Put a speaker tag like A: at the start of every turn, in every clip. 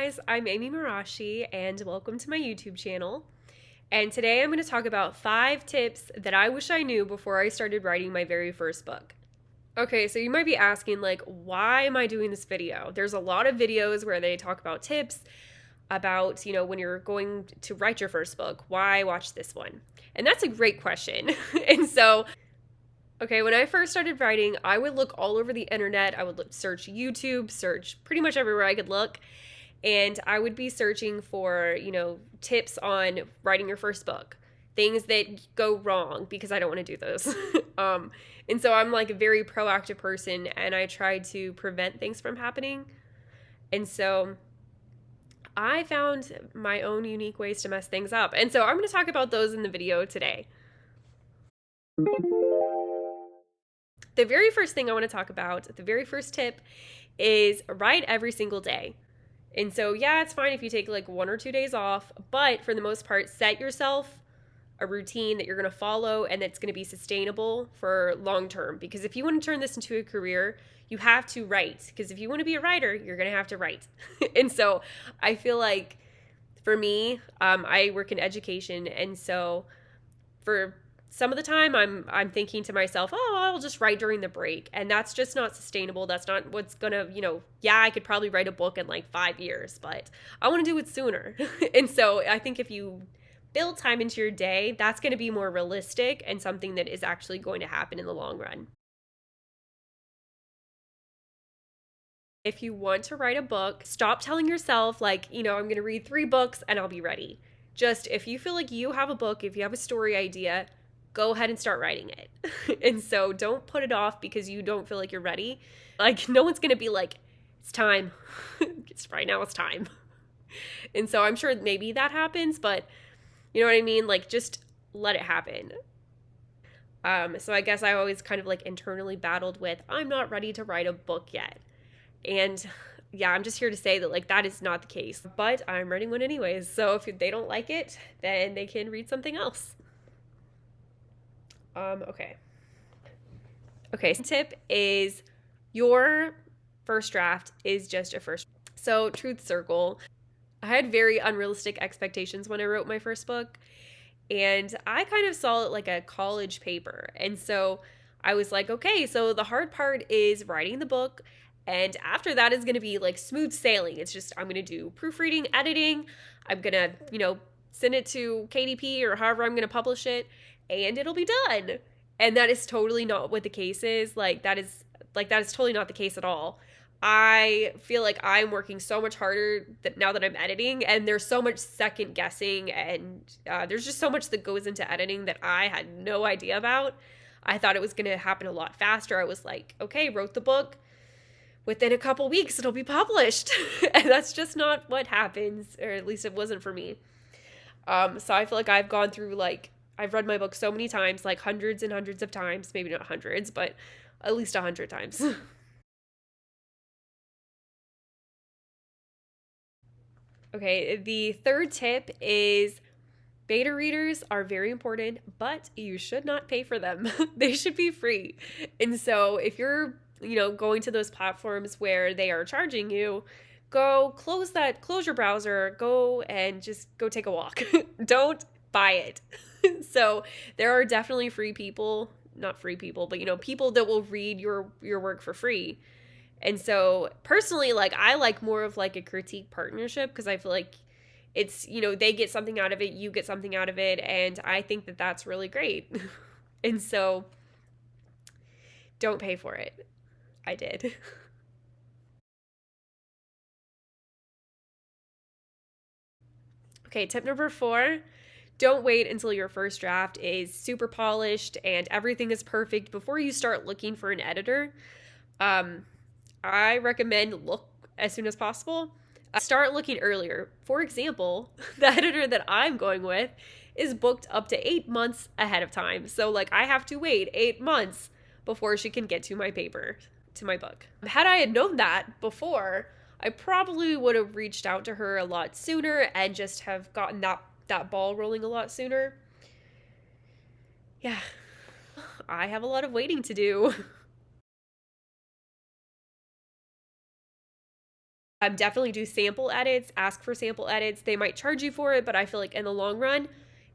A: guys, I'm Amy Marashi and welcome to my YouTube channel. And today I'm going to talk about 5 tips that I wish I knew before I started writing my very first book. Okay, so you might be asking why am I doing this video? There's a lot of videos where they talk about tips about, when you're going to write your first book. Why watch this one? And that's a great question. And so okay, when I first started writing, I would look all over the internet. I would search YouTube, search pretty much everywhere I could look. And I would be searching for, tips on writing your first book, things that go wrong, because I don't want to do those. And so I'm a very proactive person, and I try to prevent things from happening. And so I found my own unique ways to mess things up. And so I'm going to talk about those in the video today. The very first thing I want to talk about, the very first tip, is write every single day. And so, yeah, it's fine if you take 1 or 2 days off, but for the most part, set yourself a routine that you're going to follow and that's going to be sustainable for long term. Because if you want to turn this into a career, you have to write. Because if you want to be a writer, you're going to have to write. And so I feel like for me, I work in education. And so for some of the time I'm thinking to myself, oh, I'll just write during the break. And that's just not sustainable. That's not what's gonna, I could probably write a book in 5 years, but I want to do it sooner. And so I think if you build time into your day, that's going to be more realistic and something that is actually going to happen in the long run. If you want to write a book, stop telling yourself I'm going to read 3 books and I'll be ready. Just if you feel like you have a book, if you have a story idea, go ahead and start writing it. And so don't put it off because you don't feel like you're ready. No one's going to be it's time. Right now it's time. And so I'm sure maybe that happens, but you know what I mean? Just let it happen. So I guess I always kind of internally battled with, I'm not ready to write a book yet. And yeah, I'm just here to say that that is not the case, but I'm writing one anyways. So if they don't like it, then they can read something else. Okay, tip is your first draft is just a first. So truth circle, I had very unrealistic expectations when I wrote my first book, and I kind of saw it like a college paper. And so I was like, okay, so the hard part is writing the book, and after that is going to be smooth sailing. It's just I'm going to do proofreading, editing, I'm going to, send it to KDP or however I'm going to publish it, and it'll be done. And that is totally not what the case is. That is totally not the case at all. I feel like I'm working so much harder now that I'm editing, and there's so much second guessing, and there's just so much that goes into editing that I had no idea about. I thought it was going to happen a lot faster. I was like, okay, wrote the book. Within a couple weeks, it'll be published. And that's just not what happens, or at least it wasn't for me. So I feel like I've gone through I've read my book so many times, hundreds and hundreds of times, maybe not hundreds, but at least 100 times. Okay, the third tip is beta readers are very important, but you should not pay for them. They should be free. And so if you're, going to those platforms where they are charging you, go close your browser, go and just go take a walk. Don't buy it. So there are definitely free people, not free people, but people that will read your work for free. And so personally, I like more of a critique partnership, because I feel like it's, they get something out of it, you get something out of it, and I think that that's really great. And so don't pay for it. I did. Okay, tip number 4, don't wait until your first draft is super polished and everything is perfect before you start looking for an editor. I recommend look as soon as possible. Start looking earlier. For example, the editor that I'm going with is booked up to 8 months ahead of time. So I have to wait 8 months before she can get to my paper, to my book. Had I had known that before, I probably would have reached out to her a lot sooner and just have gotten that ball rolling a lot sooner. Yeah, I have a lot of waiting to do. Definitely do sample edits, ask for sample edits. They might charge you for it, but I feel like in the long run,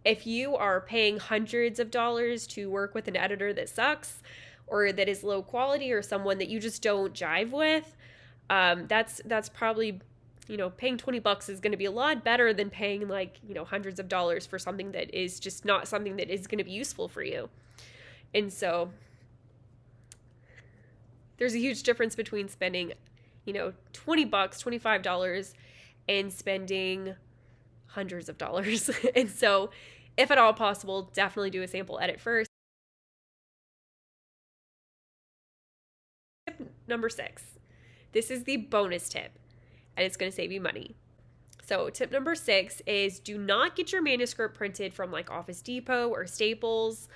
A: if you are paying hundreds of dollars to work with an editor that sucks or that is low quality or someone that you just don't jive with, that's probably, paying $20 is going to be a lot better than paying like, hundreds of dollars for something that is just not something that is going to be useful for you. And so there's a huge difference between spending, $20, $25 and spending hundreds of dollars. And so if at all possible, definitely do a sample edit first. Tip number 6. This is the bonus tip, and it's going to save you money. So tip number 6 is do not get your manuscript printed from like Office Depot or Staples.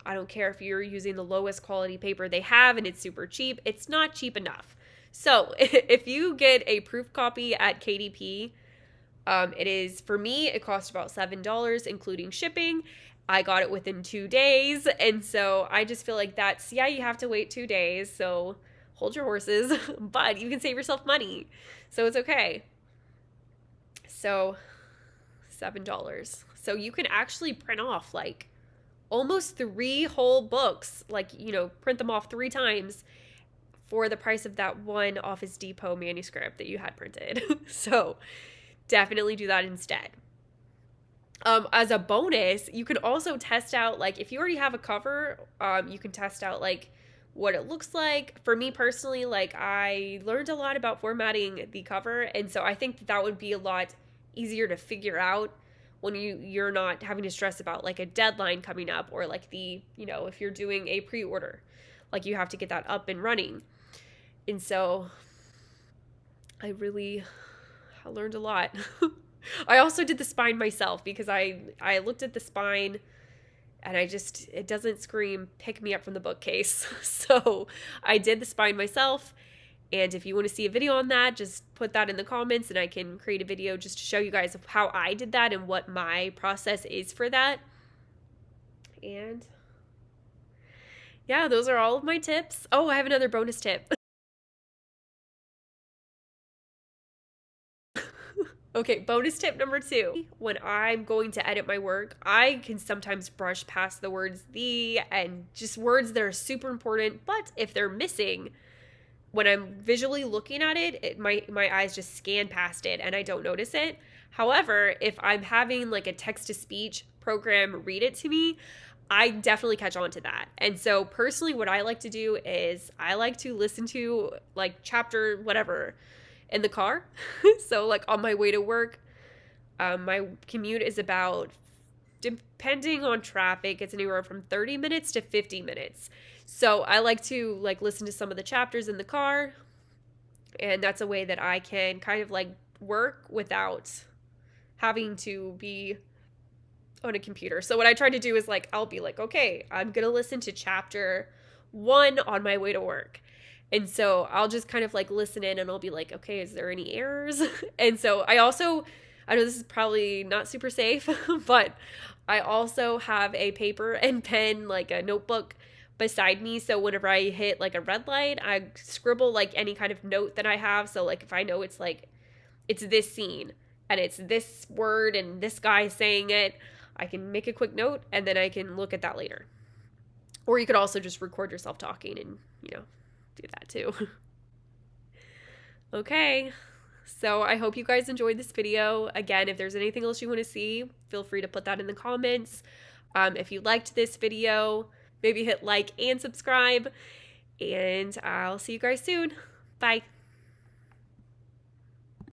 A: I don't care if you're using the lowest quality paper they have and it's super cheap. It's not cheap enough. So if you get a proof copy at KDP, it is, for me, it cost about $7, including shipping. I got it within 2 days. And so I just feel like that's, yeah, you have to wait 2 days. So hold your horses, but you can save yourself money. So it's okay. So $7. So you can actually print off like almost 3 whole books, like, print them off 3 times for the price of that one Office Depot manuscript that you had printed. So definitely do that instead. As a bonus, you can also test out, like, if you already have a cover, you can test out, like, what it looks like. For me personally, like, I learned a lot about formatting the cover, and so I think that would be a lot easier to figure out when you're not having to stress about, like, a deadline coming up, or, like, if you're doing a pre-order, like, you have to get that up and running. And so I learned a lot. I also did the spine myself because I looked at the spine and it doesn't scream pick me up from the bookcase. So I did the spine myself. And if you want to see a video on that, just put that in the comments and I can create a video just to show you guys how I did that and what my process is for that. And yeah, those are all of my tips. Oh, I have another bonus tip. Okay, bonus tip number 2. When I'm going to edit my work, I can sometimes brush past the words "the" and just words that are super important, but if they're missing, when I'm visually looking at it, my eyes just scan past it and I don't notice it. However, if I'm having like a text-to-speech program read it to me, I definitely catch on to that. And so personally, what I like to do is I like to listen to like chapter whatever in the car. So like on my way to work, my commute is about, depending on traffic, it's anywhere from 30 minutes to 50 minutes. So I like to like listen to some of the chapters in the car, and that's a way that I can kind of like work without having to be on a computer. So what I try to do is like, I'll be like, okay, I'm going to listen to chapter 1 on my way to work. And so I'll just kind of like listen in and I'll be like, okay, is there any errors? And so I know this is probably not super safe, but I also have a paper and pen, like a notebook beside me. So whenever I hit like a red light, I scribble like any kind of note that I have. So like if I know it's like, it's this scene and it's this word and this guy saying it, I can make a quick note and then I can look at that later. Or you could also just record yourself talking and, do that too. Okay, so I hope you guys enjoyed this video. Again, if there's anything else you want to see, feel free to put that in the comments. If you liked this video, maybe hit like and subscribe, and I'll see you guys soon. Bye.